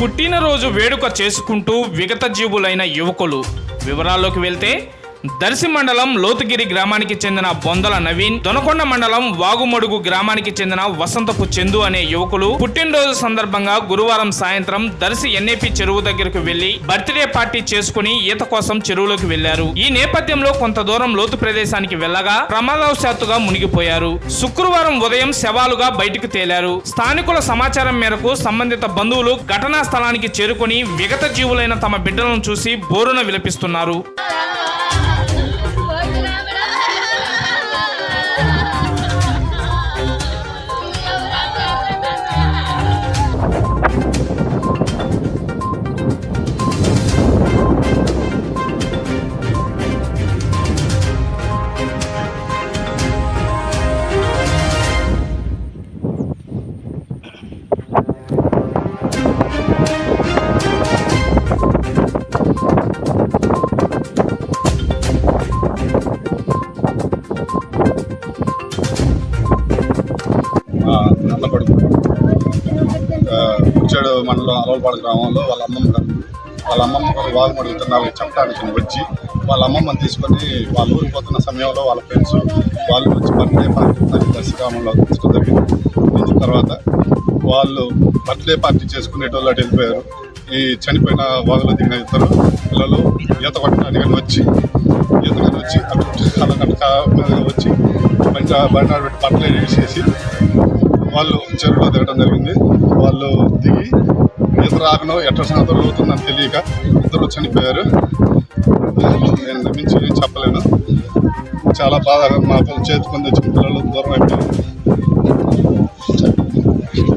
పుట్టినరోజు వేడుక చేసుకుంటూ విగత జీవులైన యువకులు. వివరాల్లోకి వెళ్తే దర్శి మండలం లోతుగిరి గ్రామానికి చెందిన బొందల నవీన్, దొనకొండ మండలం వాగుమడుగు గ్రామానికి చెందిన వసంతపు చందు అనే యువకులు పుట్టినరోజు సందర్భంగా గురువారం సాయంత్రం దర్శి ఎన్ఏపి చెరువు దగ్గరకు వెళ్లి బర్త్డే పార్టీ చేసుకుని ఈత కోసం చెరువులోకి వెళ్లారు. ఈ నేపథ్యంలో కొంత దూరం లోతు ప్రదేశానికి వెళ్లగా ప్రమాదవశాత్తుగా మునిగిపోయారు. శుక్రవారం ఉదయం శవాలుగా బయటకు తేలారు. స్థానికుల సమాచారం మేరకు సంబంధిత బంధువులు ఘటనా స్థలానికి చేరుకుని విగత జీవులైన తమ బిడ్డలను చూసి బోరున విలపిస్తున్నారు. నల్లపడుగు కుచ్చాడు మండలం అలవలపాడు గ్రామంలో వాళ్ళ అమ్మమ్మ వాగుమడుగు తిన్నాళ్ళకి చెప్పడానికి వచ్చి వాళ్ళ అమ్మమ్మని తీసుకొని వాళ్ళ ఊరికి పోతున్న సమయంలో వాళ్ళ ఫ్రెండ్స్ వాళ్ళు వచ్చి బర్త్డే పార్టీ దర్శి గ్రామంలో వచ్చడం జరిగింది. వచ్చిన తర్వాత వాళ్ళు బర్త్డే పార్టీ చేసుకునేటోళ్ళు అటు వెళ్ళిపోయారు. ఈ చనిపోయిన వాగులో దిగిన ఇద్దరు పిల్లలు ఈత కొట్టడానికి వచ్చి అటు వచ్చి మంచిగా బండారు పెట్టి బట్టలు వేసేసి వాళ్ళు చెరువులో దిగడం జరిగింది. వాళ్ళు దిగి ఈత రాకనో ఎట్ట సంగతులు అవుతుందని తెలియక ఇద్దరు చనిపోయారు. నేను మించి ఏం చెప్పలేను. చాలా బాధగా మా చేతి పొంది వచ్చిన పిల్లలు దూరం అయిపోయారు.